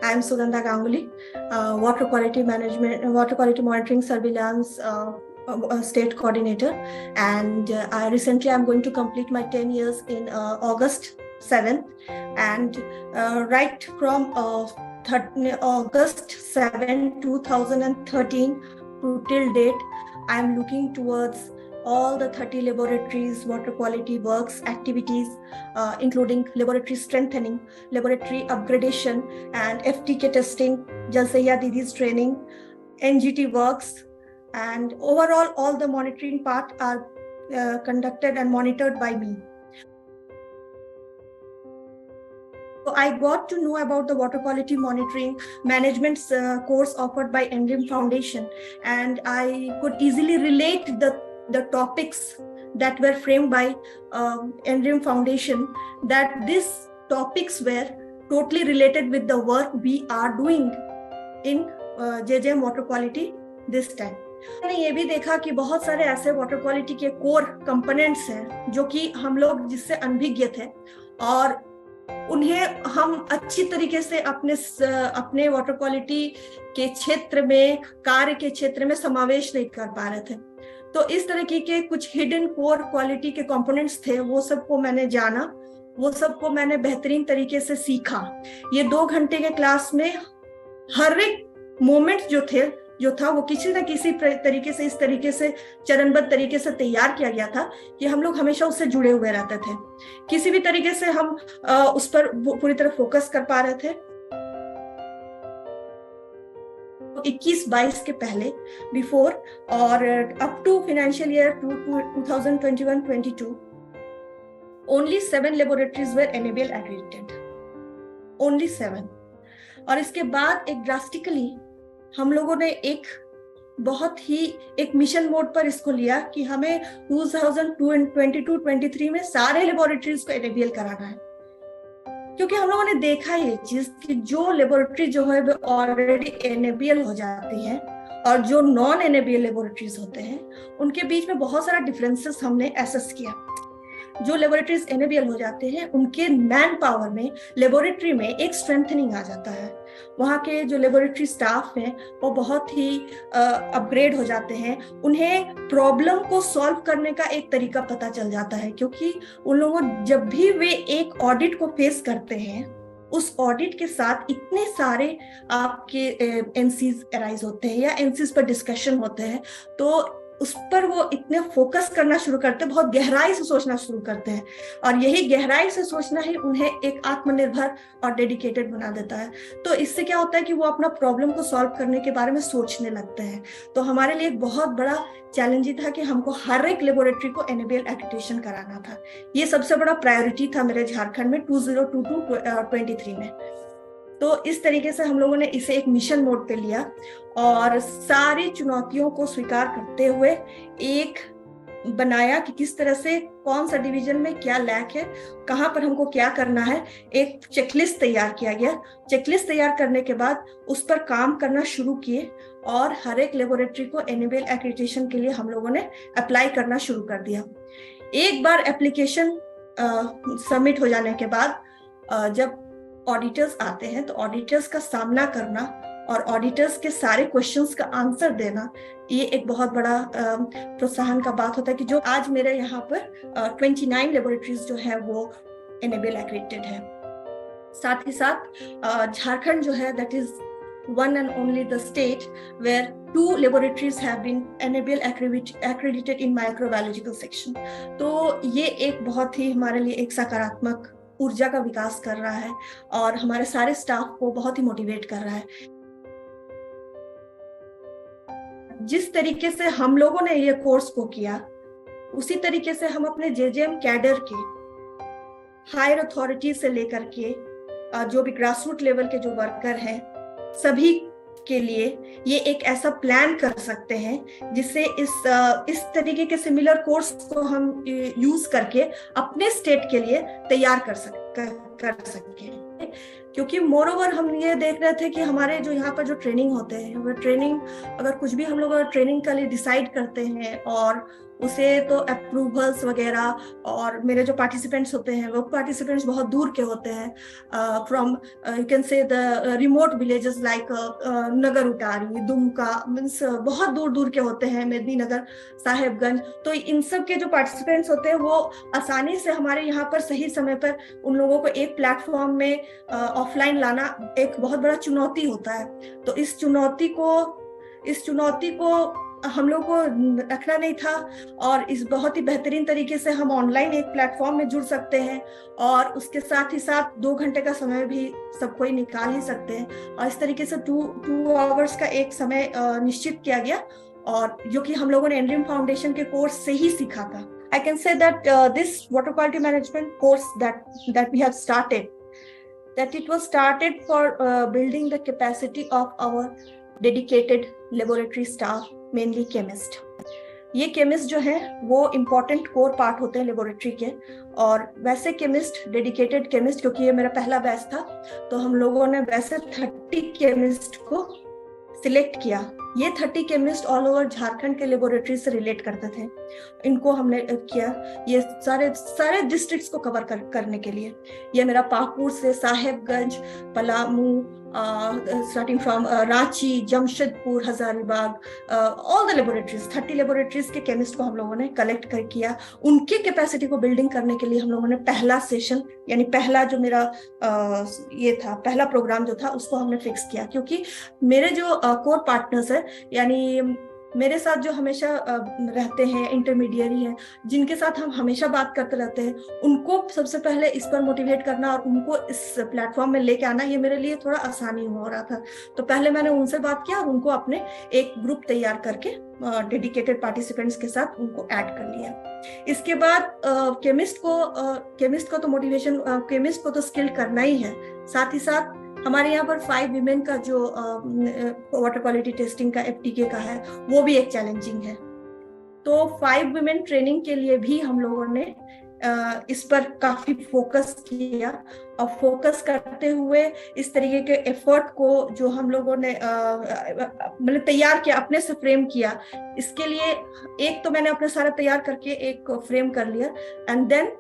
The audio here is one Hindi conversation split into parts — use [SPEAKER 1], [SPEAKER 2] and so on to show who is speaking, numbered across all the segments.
[SPEAKER 1] I am Sugandha Ganguly, water quality management, water quality monitoring surveillance state coordinator, and recently I'm going to complete my 10 years in August 7th, and right from August 7, 2013 to till date, I am looking towards all the 30 laboratories, water quality works, activities, including laboratory strengthening, laboratory upgradation, and FTK testing, Jal Sayya Didi's training, NGT works, and overall all the monitoring part are conducted and monitored by me. So I got to know about the water quality monitoring management course offered by NRIM Foundation, and I could easily relate the topics that were framed by NRIM Foundation, that these topics were totally related with the work we are doing in JJM water quality this time. मैंने ये भी देखा कि बहुत सारे ऐसे वाटर क्वालिटी के कोर कंपोनेंट्स हैं जो कि हम लोग जिससे अनभिज्ञ थे और उन्हें हम अच्छी तरीके से अपने वाटर क्वालिटी के क्षेत्र में, कार्य के क्षेत्र में समावेश नहीं कर पा रहे थे। तो इस तरीके के कुछ हिडन कोर क्वालिटी के कंपोनेंट्स थे, वो सबको मैंने जाना, वो सबको मैंने बेहतरीन तरीके से सीखा। ये 2 घंटे के क्लास में हर एक मोमेंट जो था वो किसी न किसी तरीके से, इस तरीके से चरणबद्ध तरीके से तैयार किया गया था कि हम लोग हमेशा उससे जुड़े हुए रहते थे। किसी भी तरीके से हम उस पर पूरी तरह फोकस कर पा रहे थे। 21-22 के पहले, बिफोर और up to financial year 2021-22, only 7 laboratories were NABL accredited, only 7। और इसके बाद एक ड्रास्टिकली हम लोगों ने एक मिशन मोड पर इसको लिया कि हमें 2022-23 में सारे लेबोरेटरीज को एनेबल कराना है, क्योंकि हम लोगों ने देखा ये चीज कि जो लेबोरेटरी जो है वो ऑलरेडी एनेबल हो जाती है और जो नॉन एनेबल लेबोरेटरीज होते हैं उनके बीच में बहुत सारा डिफरेंसेस हमने एसेस किया। जो लेबोरेटरीज एनेबल हो जाते हैं उनके मैन पावर में, लेबोरेटरी में एक स्ट्रेंथनिंग आ जाता है। वहाँ के जो लेबोरेटरी स्टाफ हैं वो बहुत ही अपग्रेड हो जाते हैं। उन्हें प्रॉब्लम को सॉल्व करने का एक तरीका पता चल जाता है, क्योंकि उन लोगों जब भी वे एक ऑडिट को फेस करते हैं, उस ऑडिट के साथ इतने सारे आपके एनसीज अराइज होते हैं या एनसीज पर डिस्कशन होते हैं, तो उस पर वो इतने फोकस करना शुरू करते हैं, बहुत गहराई से सोचना शुरू करते हैं, और यही गहराई से सोचना ही उन्हें एक आत्मनिर्भर और डेडिकेटेड बना देता है। तो इससे क्या होता है कि वो अपना प्रॉब्लम को सॉल्व करने के बारे में सोचने लगते हैं। तो हमारे लिए एक बहुत बड़ा चैलेंज था कि हमको हर एक लेबोरेटरी को एनेबल एक्रेडिटेशन कराना था। ये सबसे बड़ा प्रायोरिटी था मेरे झारखंड में 2022-23 में। तो इस तरीके से हम लोगों ने इसे एक मिशन मोड पे लिया और सारी चुनौतियों को स्वीकार करते हुए एक बनाया कि किस तरह से कौन सा डिवीजन में क्या लैक है, कहाँ पर हमको क्या करना है। एक चेकलिस्ट तैयार किया गया। चेकलिस्ट तैयार करने के बाद उस पर काम करना शुरू किए और हर एक लेबोरेटरी को एनेबल एक्रेडिटेशन के लिए हम लोगों ने अप्लाई करना शुरू कर दिया। एक बार एप्लीकेशन सबमिट हो जाने के बाद जब ऑडिटर्स आते हैं तो ऑडिटर्स का सामना करना और ऑडिटर्स के सारे क्वेश्चंस का आंसर देना, ये एक बहुत बड़ा प्रोत्साहन का बात होता है कि जो आज मेरे यहाँ पर 29 लेबोरेटरीज जो है वो एनेबल एक्रेडिटेड है। साथ ही साथ झारखंड जो है, that is one and only the state where 2 laboratories have been enable accredited in microbiological section। तो ये एक बहुत ही हमारे लिए एक सकारात्मक ऊर्जा का विकास कर रहा है और हमारे सारे स्टाफ को बहुत ही मोटिवेट कर रहा है। जिस तरीके से हम लोगों ने ये कोर्स को किया, उसी तरीके से हम अपने जेजेएम कैडर के हायर अथॉरिटी से लेकर के जो भी ग्रासरूट लेवल के जो वर्कर हैं, सभी के लिए ये एक ऐसा प्लान कर सकते हैं जिससे इस तरीके के सिमिलर कोर्स को हम यूज करके अपने स्टेट के लिए तैयार कर सके। क्योंकि मोर ओवर हम ये देख रहे थे कि हमारे जो यहाँ पर जो ट्रेनिंग होते हैं, वो ट्रेनिंग अगर कुछ भी हम लोग ट्रेनिंग के लिए डिसाइड करते हैं और उसे तो अप्रूवल्स वगैरह, और मेरे जो पार्टिसिपेंट्स होते हैं वो पार्टिसिपेंट्स बहुत दूर के होते हैं, from you can say the remote villages like Nagar Utari, Dumka, means बहुत दूर दूर के होते हैं, मेदिनीनगर, साहेबगंज। तो इन सब के जो पार्टिसिपेंट्स होते हैं वो आसानी से हमारे यहाँ पर सही समय पर उन लोगों को एक प्लेटफॉर्म में ऑफलाइन लाना एक बहुत बड़ा चुनौती होता है। तो इस चुनौती को हम लोग को रखना नहीं था, और इस बहुत ही बेहतरीन तरीके से हम ऑनलाइन एक प्लेटफॉर्म में जुड़ सकते हैं, और उसके साथ ही साथ 2 घंटे का समय भी सब कोई निकाल ही सकते हैं। और इस तरीके से 2 आवर्स का एक समय निश्चित किया गया, और जो कि हम लोगों ने एनरिम फाउंडेशन के कोर्स से ही सीखा था। I can say that this water quality management course that we have started, that it was started for building the capacity of our dedicated laboratory staff, mainly chemist. ये केमिस्ट जो है वो इम्पोर्टेंट कोर पार्ट होते हैं लेबोरेटरी के, और वैसे केमिस्ट, डेडिकेटेड केमिस्ट, क्योंकि ये मेरा पहला बैच था, तो हम लोगों ने वैसे 30 केमिस्ट को सिलेक्ट किया। ये 30 केमिस्ट ऑल ओवर झारखंड के लेबोरेटरी से रिलेट करते थे। इनको हमने किया ये सारे डिस्ट्रिक्ट्स को कवर करने के लिए। ये मेरा पाकुड़ से Sahebganj, Palamu, starting from Ranchi, Jamshedpur, Hazaribagh, all the laboratories, 30 laboratories के केमिस्ट को हम लोगों ने कलेक्ट कर किया। उनके कैपेसिटी को बिल्डिंग करने के लिए हम लोगों ने पहला सेशन, यानी पहला जो मेरा ये था, पहला प्रोग्राम जो था, उसको हमने फिक्स किया। क्योंकि मेरे जो कोर पार्टनर्स है, यानी मेरे साथ जो हमेशा रहते हैं, इंटरमीडिएरी हैं, जिनके साथ हम हमेशा बात करते रहते हैं, उनको सबसे पहले इस पर मोटिवेट करना और उनको इस प्लेटफॉर्म में लेके आना, ये मेरे लिए थोड़ा आसानी हो रहा था। तो पहले मैंने उनसे बात किया और उनको अपने एक ग्रुप तैयार करके डेडिकेटेड पार्टिसिपेंट्स के साथ उनको ऐड कर लिया। इसके बाद केमिस्ट को तो मोटिवेशन, केमिस्ट को तो स्किल्ड करना ही है, साथ ही साथ हमारे यहाँ पर 5 विमेन का जो वाटर क्वालिटी टेस्टिंग का FTK का है, वो भी एक चैलेंजिंग है। तो 5 विमेन ट्रेनिंग के लिए भी हम लोगों ने इस पर काफी फोकस किया, और फोकस करते हुए इस तरीके के एफर्ट को जो हम लोगों ने मतलब तैयार किया, अपने से फ्रेम किया। इसके लिए एक तो मैंने अपने सारा तैयार करके एक फ्रेम कर लिया, and then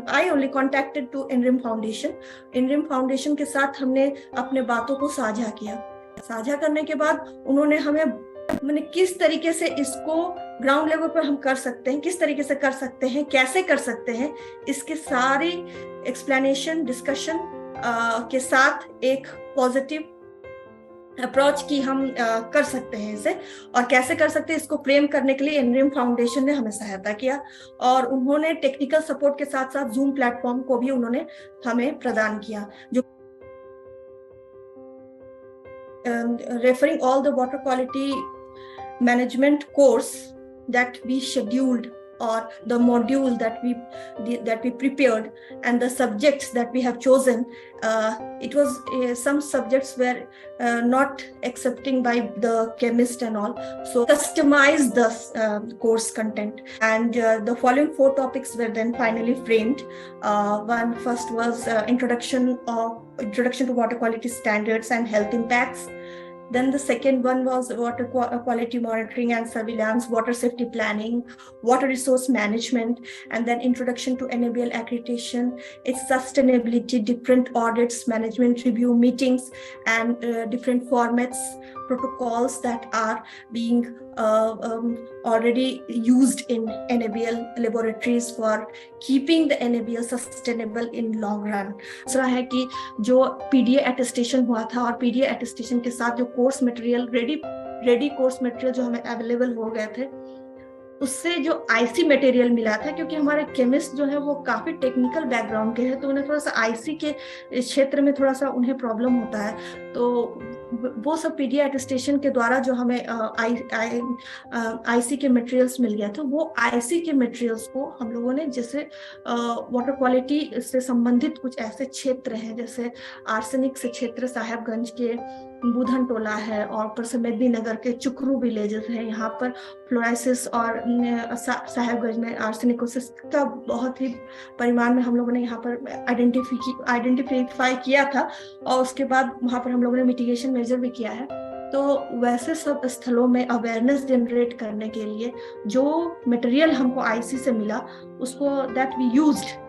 [SPEAKER 1] I only contacted to एनरिम फाउंडेशन। एनरिम फाउंडेशन के साथ हमने अपने बातों को साझा किया। साझा करने के बाद उन्होंने हमें मैंने किस तरीके से इसको ग्राउंड लेवल पर हम कर सकते हैं, किस तरीके से कर सकते हैं, कैसे कर सकते हैं, इसके सारी एक्सप्लेनेशन, डिस्कशन के साथ एक पॉजिटिव अप्रोच की हम कर सकते हैं इसे, और कैसे कर सकते हैं इसको फ्रेम करने के लिए एनरिम फाउंडेशन ने हमें सहायता किया, और उन्होंने टेक्निकल सपोर्ट के साथ साथ जूम प्लेटफॉर्म को भी उन्होंने हमें प्रदान किया। जो referring all the water quality management course that we scheduled, or the module that we prepared, and the subjects that we have chosen, it was some subjects were not accepting by the chemist and all, so customize the course content, and the following 4 topics were then finally framed. First was introduction to water quality standards and health impacts. Then the second one was water quality monitoring and surveillance, water safety planning, water resource management, and then introduction to NABL accreditation, its sustainability, different audits, management review meetings, and different formats, protocols that are being already used in NABL laboratories for keeping the NABL sustainable in long run. दूसरा है कि जो PDA attestation हुआ था, और PDA attestation के साथ जो course material, ready course material जो हमें अवेलेबल हो गए थे, उससे जो IC मटेरियल मिला था, क्योंकि हमारे केमिस्ट जो है वो काफी टेक्निकल बैकग्राउंड के हैं, तो उन्हें थोड़ा सा IC के क्षेत्र में थोड़ा सा उन्हें प्रॉब्लम होता है। तो वो सब PDA अटेस्टेशन के द्वारा जो हमें IC के मटेरियल्स मिल गया था, वो IC के मटेरियल्स को हम लोगों ने, जैसे वाटर क्वालिटी से संबंधित कुछ ऐसे क्षेत्र हैं, जैसे आर्सेनिक से क्षेत्र साहेबगंज के बुधन टोला है, और ऊपर से मेदिनीनगर के चुकरू विलेजेस हैं, यहाँ पर फ्लोराइसिस और साहेबगंज में आर्सेनिकोसिस का बहुत ही परिमाण में हम लोगों ने यहाँ पर आइडेंटिफाई किया था, और उसके बाद वहाँ पर हम लोगों ने मिटिगेशन मेजर भी किया है। तो वैसे सब स्थलों में अवेयरनेस जनरेट करने के लिए जो मटेरियल हमको आईसी से मिला उसको दैट वी यूज्ड।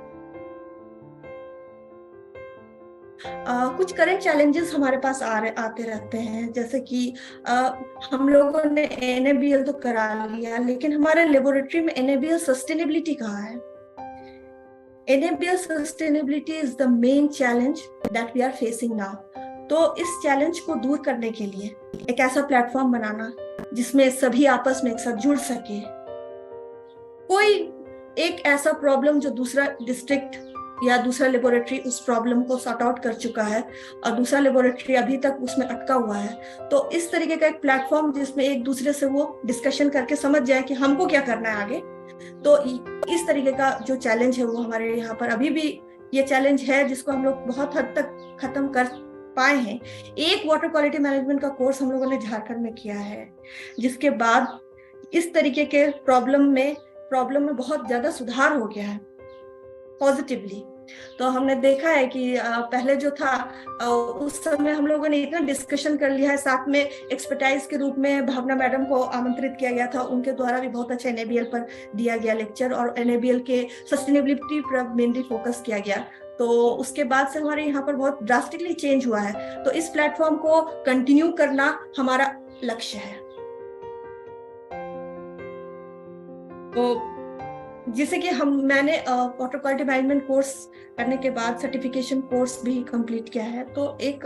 [SPEAKER 1] कुछ करंट चैलेंजेस हमारे पास आते रहते हैं, जैसे कि हम लोगों ने एनएबीएल तो करा लिया, लेकिन हमारे लेबोरेटरी में एनएबीएल सस्टेनेबिलिटी कहाँ है? NABL sustainability is the main challenge that we are facing now. तो इस चैलेंज को दूर करने के लिए एक ऐसा प्लेटफॉर्म बनाना जिसमें सभी आपस में एक साथ जुड़ सके। कोई एक ऐसा प्रॉब्लम जो दूसरा डिस्ट्रिक्ट या दूसरा लेबोरेटरी उस प्रॉब्लम को सॉर्ट आउट कर चुका है और दूसरा लेबोरेटरी अभी तक उसमें अटका हुआ है, तो इस तरीके का एक प्लेटफॉर्म जिसमें एक दूसरे से वो डिस्कशन करके समझ जाए कि हमको क्या करना है आगे। तो इस तरीके का जो चैलेंज है वो हमारे यहाँ पर अभी भी ये चैलेंज है, जिसको हम लोग बहुत हद तक खत्म कर पाए हैं। एक वाटर क्वालिटी मैनेजमेंट का कोर्स हम लोगों ने झारखंड में किया है, जिसके बाद इस तरीके के प्रॉब्लम में बहुत ज्यादा सुधार हो गया है पॉजिटिवली। तो हमने देखा है कि पहले जो था उस समय हम लोगों ने इतना डिस्कशन कर लिया है, साथ में एक्सपर्टाइज के रूप में भावना मैडम को आमंत्रित किया गया था, उनके द्वारा भी बहुत अच्छा एनएबीएल पर दिया गया लेक्चर और एनएबीएल के सस्टेनेबिलिटी पर मेनली फोकस किया गया। तो उसके बाद से हमारे यहाँ पर बहुत ड्रास्टिकली चेंज हुआ है। तो इस प्लेटफॉर्म को कंटिन्यू करना हमारा लक्ष्य है। तो जैसे कि मैंने वाटर क्वालिटी मैनेजमेंट कोर्स करने के बाद सर्टिफिकेशन कोर्स भी कंप्लीट किया है, तो एक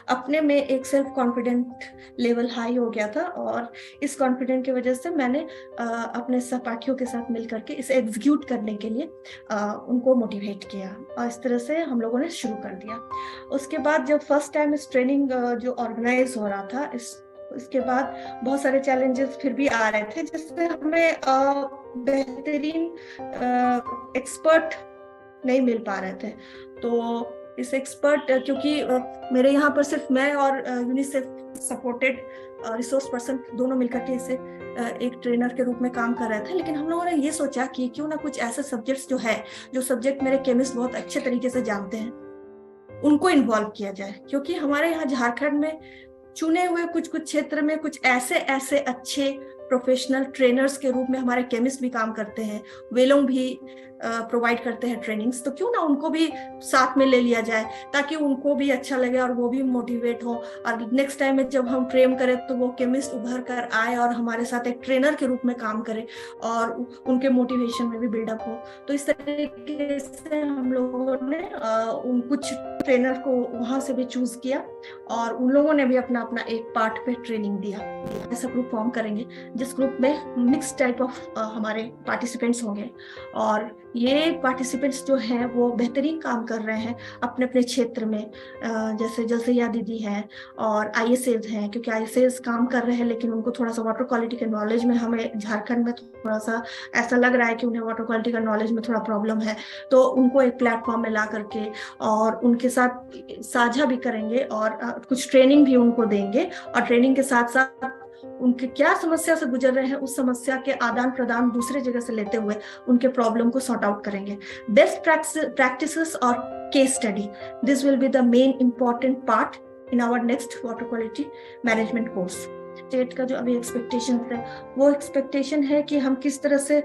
[SPEAKER 1] अपने में एक सेल्फ कॉन्फिडेंट लेवल हाई हो गया था और इस कॉन्फिडेंट की वजह से मैंने अपने सहपाठियों के साथ मिल करके इसे एग्जीक्यूट करने के लिए उनको मोटिवेट किया और इस तरह से हम लोगों ने शुरू कर दिया। उसके बाद जब फर्स्ट टाइम इस ट्रेनिंग जो ऑर्गेनाइज हो रहा था, इसके बाद बहुत सारे चैलेंजेस फिर भी आ रहे थे, जिससे हमें बेहतरीन एक्सपर्ट नहीं मिल पा रहे थे। तो इस एक्सपर्ट, क्योंकि मेरे यहाँ पर सिर्फ मैं और यूनिसेफ सपोर्टेड रिसोर्स पर्सन दोनों मिलकर के इसे एक ट्रेनर के रूप में काम कर रहे थे, लेकिन हम लोगों ने ये सोचा कि क्यों ना कुछ ऐसे सब्जेक्ट्स जो सब्जेक्ट मेरे केमिस्ट बहुत अच्छे तरीके से जानते हैं उनको इन्वॉल्व किया जाए, क्योंकि हमारे यहाँ झारखंड में चुने हुए कुछ क्षेत्र में कुछ ऐसे अच्छे प्रोफेशनल ट्रेनर्स के रूप में हमारे केमिस्ट भी काम करते हैं, वे लोग भी प्रोवाइड करते हैं ट्रेनिंग्स। तो क्यों ना उनको भी साथ में ले लिया जाए ताकि उनको भी अच्छा लगे और वो भी मोटिवेट हो, और नेक्स्ट टाइम में जब हम ट्रेन करें तो वो केमिस्ट उभर कर आए और हमारे साथ एक ट्रेनर के रूप में काम करे और उनके मोटिवेशन में भी बिल्डअप हो। तो इस तरीके से हम लोगों ने उन कुछ ट्रेनर को वहां से भी चूज किया और उन लोगों ने भी अपना एक पार्ट पे ट्रेनिंग दिया। ऐसा ग्रुप फॉर्म करेंगे जिस ग्रुप में मिक्स टाइप ऑफ हमारे पार्टिसिपेंट्स होंगे, और ये पार्टिसिपेंट्स जो हैं वो बेहतरीन काम कर रहे हैं अपने अपने क्षेत्र में, जैसे जलसैया दीदी हैं और आईएसएस हैं, क्योंकि आईएसएस काम कर रहे हैं लेकिन उनको थोड़ा सा वाटर क्वालिटी के नॉलेज में, हमें झारखंड में थोड़ा सा ऐसा लग रहा है कि उन्हें वाटर क्वालिटी का नॉलेज में थोड़ा प्रॉब्लम है, तो उनको एक प्लेटफॉर्म में ला करके और उनके साथ साझा भी करेंगे और कुछ ट्रेनिंग भी उनको देंगे, और ट्रेनिंग के साथ साथ उनके क्या समस्या से गुजर रहे हैं उस समस्या के आदान प्रदान दूसरे जगह से लेते हुए उनके प्रॉब्लम को सॉर्ट आउट करेंगे। बेस्ट प्रैक्टिसेस और case study, this will be the main important part in our next water quality management course. State का जो अभी एक्सपेक्टेशन है वो एक्सपेक्टेशन है कि हम किस तरह से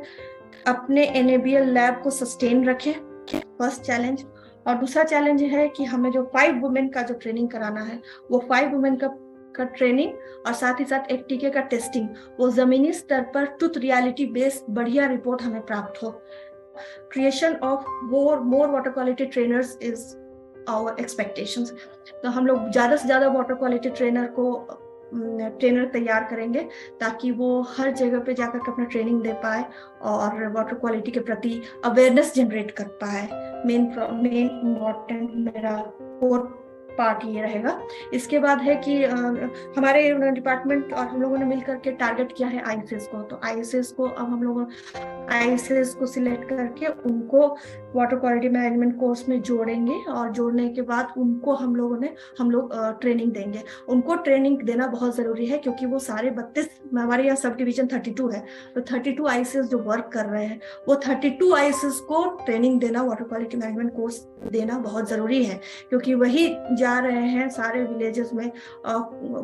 [SPEAKER 1] अपने एनएबीएल लैब को सस्टेन रखें, फर्स्ट चैलेंज। और दूसरा चैलेंज है कि हमें जो 5 वुमेन का जो ट्रेनिंग कराना है वो 5 वुमेन का ट्रेनिंग और साथ ही साथ एक टीके का टेस्टिंग, वो जमीनी स्तर पर ट्रूथ रियलिटी बेस्ड बढ़िया रिपोर्ट हमें प्राप्त हो। Creation of more water quality trainers is our expectations. तो हम लोग ज्यादा से ज्यादा वाटर क्वालिटी ट्रेनर तैयार करेंगे ताकि वो हर जगह पे जाकर के अपना ट्रेनिंग दे पाए और वाटर क्वालिटी के प्रति अवेयरनेस जनरेट कर पाए। मेन इम्पोर्टेंट मेरा कोर पार्ट ये रहेगा। इसके बाद है कि हमारे डिपार्टमेंट और हम लोगों ने मिलकर के टारगेट किया है आईएसएस को। तो आईएसएस को अब हम लोग आईएसएस को सिलेक्ट करके उनको वाटर क्वालिटी मैनेजमेंट कोर्स में जोड़ेंगे और जोड़ने के बाद उनको हम लोग ट्रेनिंग देंगे। उनको ट्रेनिंग देना बहुत जरूरी है क्योंकि वो सारे 32, हमारे यहाँ सब डिवीजन 32 है, तो 32 आईसीएस जो वर्क कर रहे हैं वो 32 आईसीएस को ट्रेनिंग देना, वाटर क्वालिटी मैनेजमेंट कोर्स देना बहुत जरूरी है, क्योंकि वही जा रहे हैं सारे विलेजेस में,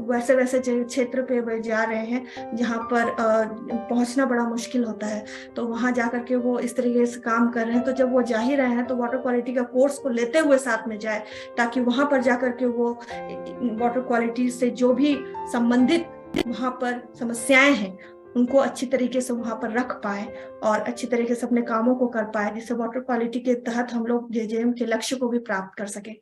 [SPEAKER 1] वैसे वैसे क्षेत्र पे जा रहे हैं जहाँ पर पहुंचना बड़ा मुश्किल होता है, तो वहां जाकर के वो इस तरीके से काम कर रहे हैं। तो जब वो जा ही रहे हैं तो वाटर क्वालिटी का कोर्स को लेते हुए साथ में जाए, ताकि वहां पर जाकर के वो वाटर क्वालिटी से जो भी संबंधित वहां पर समस्याएं हैं उनको अच्छी तरीके से वहां पर रख पाए और अच्छी तरीके से अपने कामों को कर पाए, जिससे वाटर क्वालिटी के तहत हम लोग जेजेएम के लक्ष्य को भी प्राप्त कर सके।